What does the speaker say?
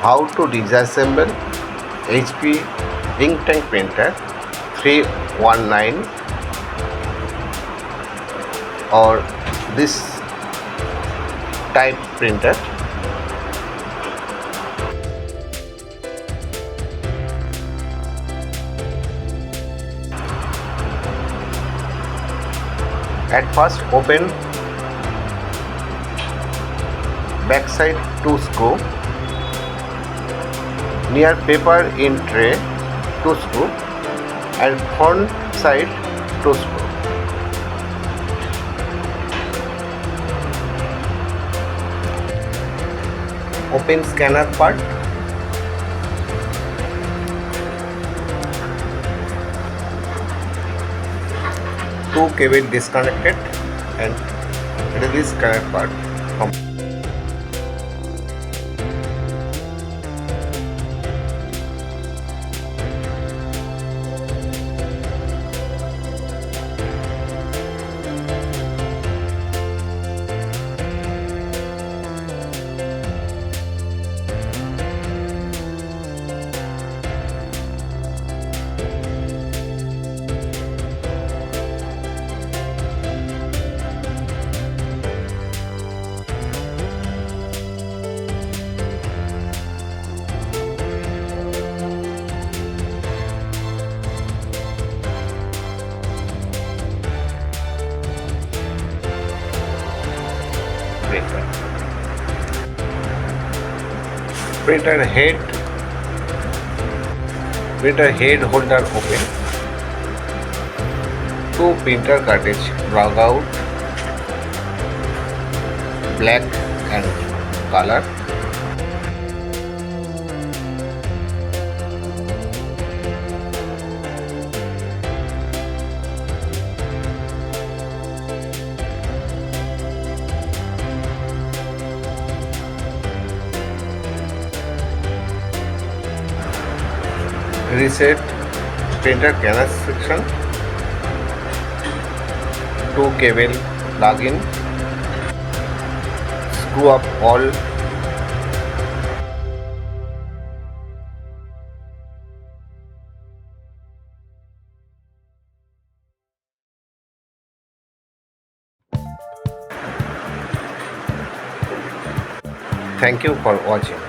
how to disassemble HP ink tank printer 319 or this type printer. At first open backside to screw, near paper in tray to screw and front side to screw. Open scanner part. Two cable disconnected and release scanner part. Printer head holder open. Two printer cartridge drag out, black and color. Reset printer canal section. Two cable plug in. Screw up all. Thank you for watching.